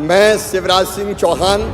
मैं शिवराज सिंह चौहान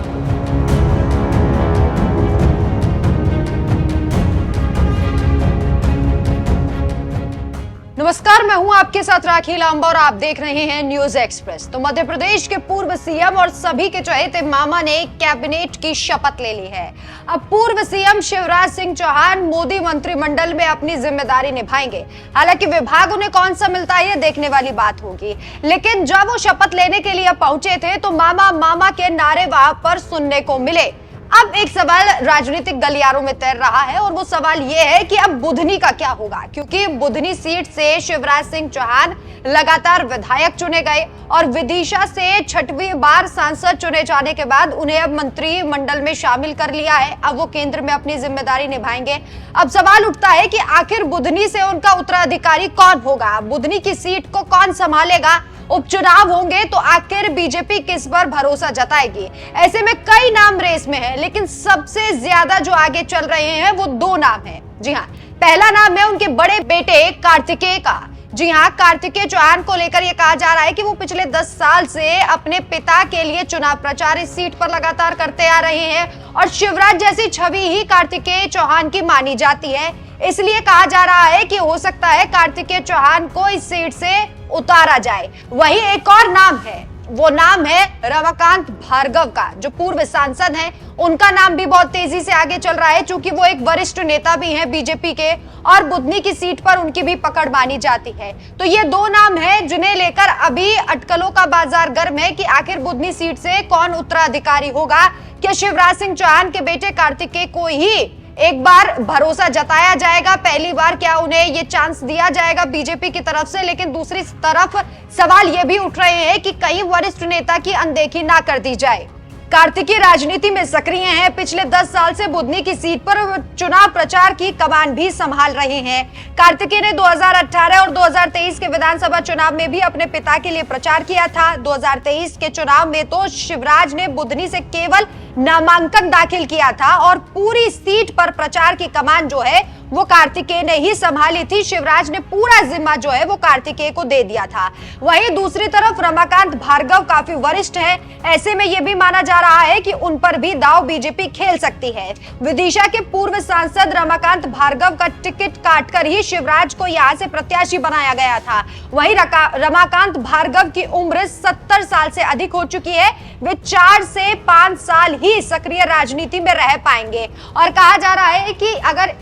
नमस्कार, मैं हूं आपके साथ राखी लांबा और आप देख रहे हैं न्यूज एक्सप्रेस। तो मध्य प्रदेश के पूर्व सीएम और सभी के चहेते मामा ने कैबिनेट की शपथ ले ली है। अब पूर्व सीएम शिवराज सिंह चौहान मोदी मंत्रिमंडल में अपनी जिम्मेदारी निभाएंगे। हालांकि विभाग उन्हें कौन सा मिलता है, ये देखने वाली बात होगी। लेकिन जब वो शपथ लेने के लिए पहुंचे थे तो मामा के नारे वहां पर सुनने को मिले। अब एक सवाल राजनीतिक गलियारों में तैर रहा है और वो सवाल ये है कि अब बुधनी का क्या होगा, क्योंकि बुधनी सीट से शिवराज सिंह चौहान लगातार विधायक चुने गए और विदिशा से 6वीं बार सांसद चुने जाने के बाद उन्हें अब मंत्रिमंडल में शामिल कर लिया है। अब वो केंद्र में अपनी जिम्मेदारी निभाएंगे। अब सवाल उठता है कि आखिर बुधनी से उनका उत्तराधिकारी कौन होगा, बुधनी की सीट को कौन संभालेगा। उपचुनाव होंगे तो आखिर बीजेपी किस पर भरोसा जताएगी। ऐसे में कई नाम रेस में हैं, लेकिन सबसे ज्यादा जो आगे चल रहे हैं वो दो नाम हैं। जी हाँ, पहला नाम है उनके बड़े बेटे कार्तिकेय का। जी हाँ, कार्तिकेय चौहान को लेकर यह कहा जा रहा है कि वो पिछले 10 साल से अपने पिता के लिए चुनाव प्रचार इस सीट पर लगातार करते आ रहे हैं और शिवराज जैसी छवि ही कार्तिकेय चौहान की मानी जाती है। इसलिए कहा जा रहा है कि हो सकता है कार्तिकेय चौहान को इस सीट से उतारा जाए। वही एक और नाम है, वो नाम है रमाकांत भार्गव का, जो पूर्व सांसद हैं। उनका नाम भी बहुत तेजी से आगे चल रहा है, क्योंकि वो एक वरिष्ठ नेता भी हैं बीजेपी के और बुधनी की सीट पर उनकी भी पकड़ मानी जाती है। तो ये दो नाम हैं जिन्हें लेकर अभी अटकलों का बाजार गर्म है कि आखिर बुधनी सीट से कौन उत्तराधिकारी होगा। क्या शिवराज सिंह चौहान के बेटे कार्तिकेय को ही एक बार भरोसा जताया जाएगा, पहली बार क्या उन्हें ये चांस दिया जाएगा बीजेपी की तरफ से। लेकिन दूसरी तरफ सवाल ये भी उठ रहे हैं कि कई वरिष्ठ नेता की अनदेखी ना कर दी जाए। कार्तिकेय राजनीति में सक्रिय हैं, पिछले 10 साल से बुधनी की सीट पर चुनाव प्रचार की कमान भी संभाल रहे हैं। कार्तिकेय ने 2018 और 2023 के विधानसभा चुनाव में भी अपने पिता के लिए प्रचार किया था। 2023 के चुनाव में तो शिवराज ने बुधनी से केवल नामांकन दाखिल किया था और पूरी सीट पर प्रचार की कमान जो है वो कार्तिकेय ने ही संभाली थी। शिवराज ने पूरा जिम्मा जो है वो कार्तिकेय को दे दिया था। वहीं दूसरी तरफ रमाकांत भार्गव काफी वरिष्ठ हैं। ऐसे में यह भी माना जा रहा है कि उन पर भी दांव बीजेपी खेल सकती है। विदिशा के पूर्व सांसद रमाकांत भार्गव का टिकट काटकर ही शिवराज को यहां से प्रत्याशी बनाया गया था। वहीं रमाकांत भार्गव की उम्र 70 साल से अधिक हो चुकी है। वे 4 से 5 साल ही सक्रिय राजनीति में रह पाएंगे और कहा जा रहा है कि अगर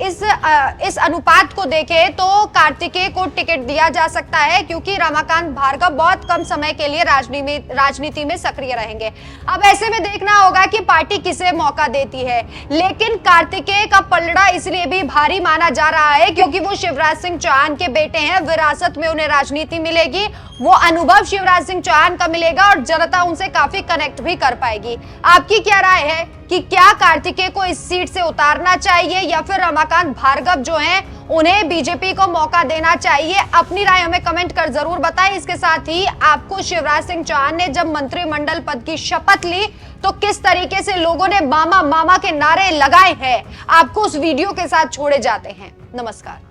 इस अनुपात को देखें तो कार्तिकेय को टिकट दिया जा सकता है, क्योंकि रमाकांत भार्गव बहुत कम समय के लिए राजनीति में सक्रिय रहेंगे। अब ऐसे में देखना होगा कि पार्टी किसे मौका देती है। लेकिन कार्तिकेय का पलड़ा इसलिए भी भारी माना जा रहा है क्योंकि वो शिवराज सिंह चौहान के बेटे हैं। विरासत में उन्हें राजनीति मिलेगी, वो अनुभव शिवराज सिंह चौहान का मिलेगा और जनता उनसे काफी कनेक्ट भी कर पाएगी। आपकी क्या राय है कि क्या कार्तिकेय को इस सीट से उतारना चाहिए या फिर रमाकांत भार्गव जो हैं उन्हें बीजेपी को मौका देना चाहिए? अपनी राय हमें कमेंट कर जरूर बताएं। इसके साथ ही आपको शिवराज सिंह चौहान ने जब मंत्रिमंडल पद की शपथ ली तो किस तरीके से लोगों ने मामा के नारे लगाए हैं, आपको उस वीडियो के साथ छोड़े जाते हैं। नमस्कार।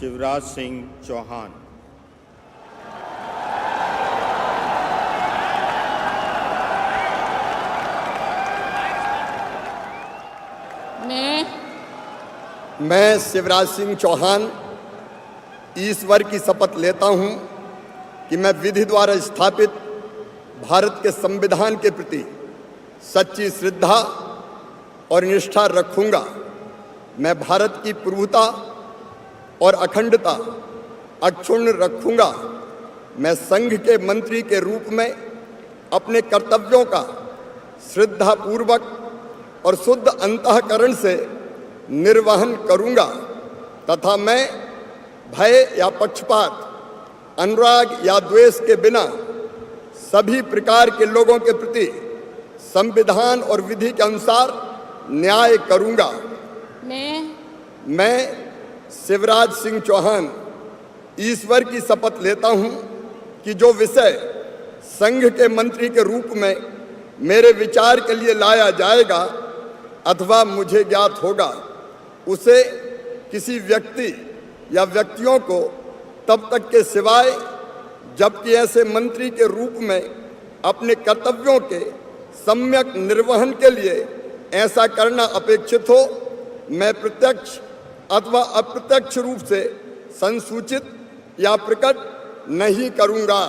शिवराज सिंह चौहान। मैं शिवराज सिंह चौहान ईश्वर की शपथ लेता हूं कि मैं विधि द्वारा स्थापित भारत के संविधान के प्रति सच्ची श्रद्धा और निष्ठा रखूंगा। मैं भारत की प्रभुता और अखंडता अक्षुण्ण रखूंगा। मैं संघ के मंत्री के रूप में अपने कर्तव्यों का श्रद्धापूर्वक और शुद्ध अंतःकरण से निर्वहन करूंगा तथा मैं भय या पक्षपात, अनुराग या द्वेष के बिना सभी प्रकार के लोगों के प्रति संविधान और विधि के अनुसार न्याय करूंगा। मैं शिवराज सिंह चौहान ईश्वर की शपथ लेता हूं कि जो विषय संघ के मंत्री के रूप में मेरे विचार के लिए लाया जाएगा अथवा मुझे ज्ञात होगा, उसे किसी व्यक्ति या व्यक्तियों को तब तक के सिवाय जबकि ऐसे मंत्री के रूप में अपने कर्तव्यों के सम्यक निर्वहन के लिए ऐसा करना अपेक्षित हो, मैं प्रत्यक्ष अथवा अप्रत्यक्ष रूप से संसूचित या प्रकट नहीं करूंगा।